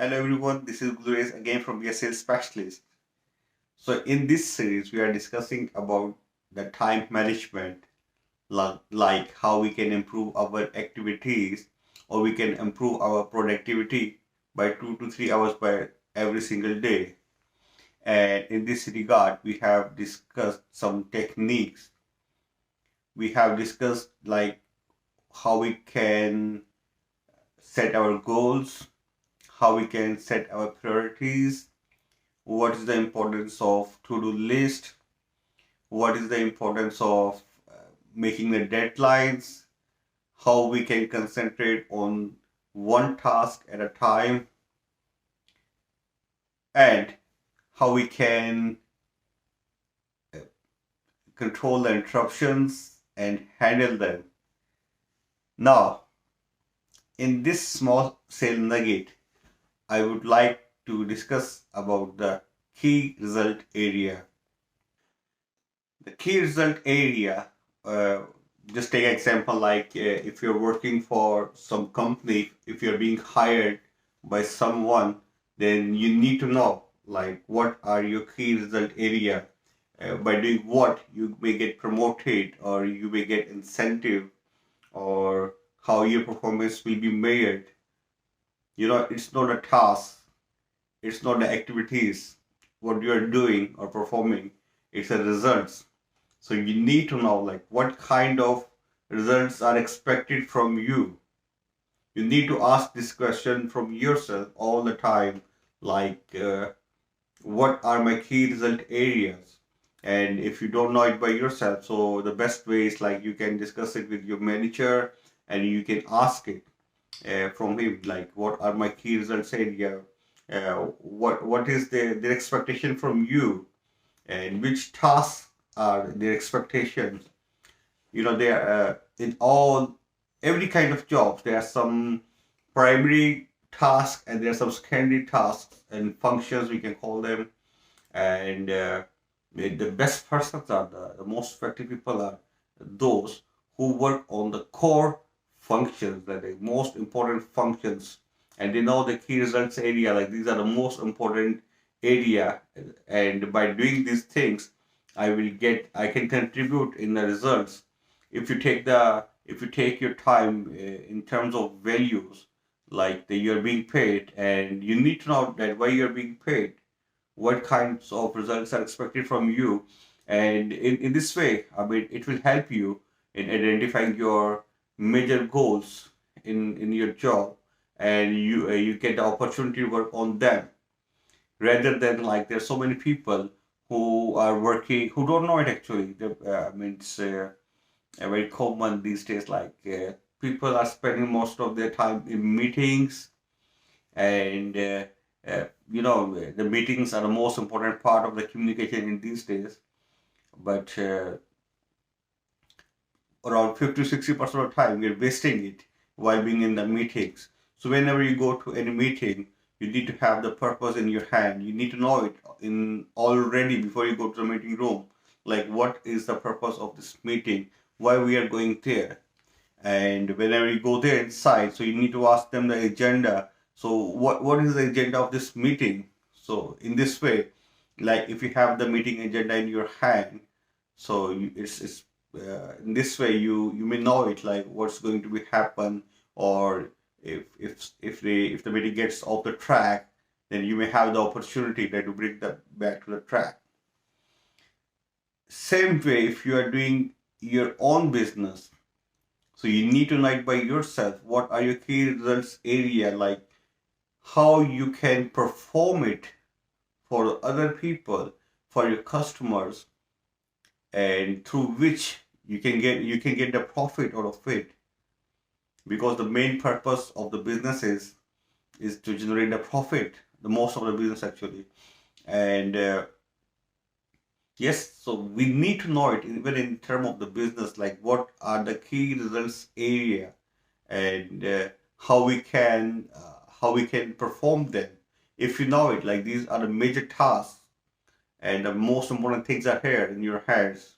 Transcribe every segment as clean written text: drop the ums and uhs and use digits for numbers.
Hello everyone, this is Gulresh again from your sales specialist. So in this series, we are discussing about the time management, like how we can improve our activities or we can improve our productivity by 2 to 3 hours by every single day. And in this regard, we have discussed some techniques. We have discussed like how we can set our goals, how we can set our priorities, what is the importance of to-do list, what is the importance of making the deadlines, how we can concentrate on one task at a time, and how we can uh, control the interruptions and handle them. Now, in this small sale nugget, I would like to discuss about the key result area. The key result area, uh, just take example like if you're working for some company, if you're being hired by someone, then you need to know like what are your key result area. By doing what you may get promoted or you may get incentive or how your performance will be measured. It's not a task, it's not the activities, what you are doing or performing, it's the results. So you need to know like what kind of results are expected from you. You need to ask this question from yourself all the time, like what are my key result areas? And if you don't know it by yourself, so the best way is like you can discuss it with your manager and you can ask it from him, like what are my key results area? What is their expectation from you, and which tasks are their expectations? They are in all every kind of jobs. There are some primary tasks and there are some secondary tasks and functions, we can call them. And the best persons are the most effective people are those who work on the core functions, that the most important functions, and they know the key results area, like these are the most important area. And by doing these things, I can contribute in the results. If you take your time in terms of values, like that you're being paid, and you need to know that why you're being paid, what kinds of results are expected from you. And in this way, I mean, it will help you in identifying your major goals in your job, and you get the opportunity to work on them, rather than like there's so many people who are working who don't know it actually. I mean, it's very common these days, like people are spending most of their time in meetings. And the meetings are the most important part of the communication in these days. But around 50 to 60% of the time we're wasting it while being in the meetings. So whenever you go to any meeting, you need to have the purpose in your hand. You need to know it in already before you go to the meeting room, like what is the purpose of this meeting, why we are going there. And whenever you go there inside, so you need to ask them the agenda. So what is the agenda of this meeting? So in this way, like if you have the meeting agenda in your hand, so it's in this way you may know it, like what's going to be happen. Or if the meeting gets off the track, then you may have the opportunity that to bring that back to the track. Same way, if you are doing your own business, so you need to know it by yourself. What are your key results area? Like how you can perform it for other people, for your customers, and through which you can get the profit out of it. Because the main purpose of the business is to generate the profit. The most of the business actually. And yes, so we need to know it even in term of the business, like what are the key results area, and how we can perform them. If you know it, like these are the major tasks and the most important things are here in your hands,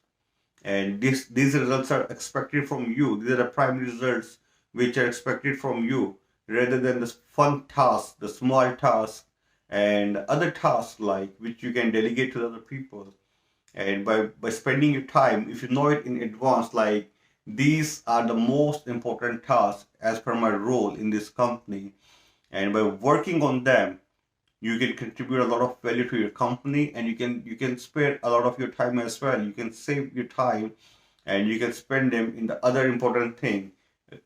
and these results are expected from you. These are the primary results which are expected from you, rather than the fun tasks, the small tasks, and other tasks like which you can delegate to other people. And by spending your time, if you know it in advance, like these are the most important tasks as per my role in this company, and by working on them, you can contribute a lot of value to your company, and you can spare a lot of your time as well. You can save your time and you can spend them in the other important thing,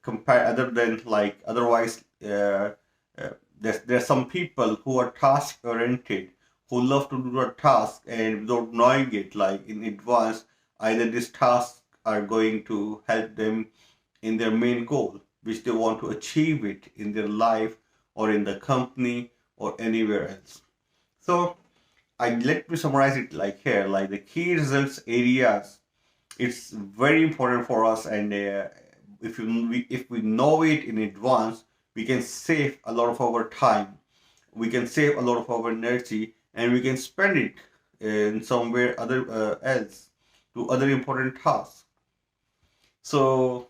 compare other than like otherwise. There's some people who are task oriented, who love to do a task and without knowing it like in advance, either these tasks are going to help them in their main goal which they want to achieve it in their life or in the company or anywhere else. So I let me summarize it like here, like the key results areas. It's very important for us, and if we know it in advance, we can save a lot of our time, we can save a lot of our energy, and we can spend it in somewhere other else to other important tasks. So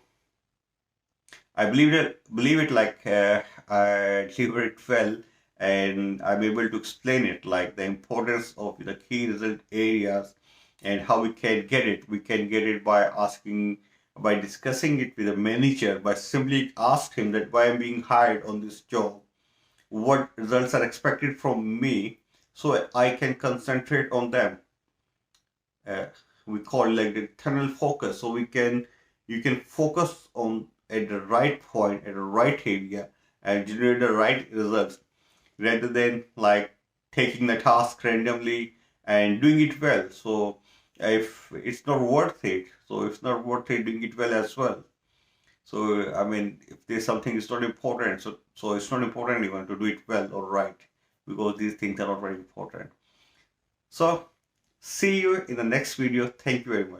I believe it like I deliver it well, and I'm able to explain it like the importance of the key result areas and how we can get it. We can get it by asking, by discussing it with a manager, by simply ask him that why I'm being hired on this job, what results are expected from me, so I can concentrate on them. uh, we call it like the tunnel focus, so you can focus on at the right point at the right area and generate the right results, rather than like taking the task randomly and doing it well. So if it's not worth it, so it's not worth it doing it well as well. So I mean, if there's something is not important, so it's not important even to do it well or right, because these things are not very important. So see you in the next video. Thank you very much.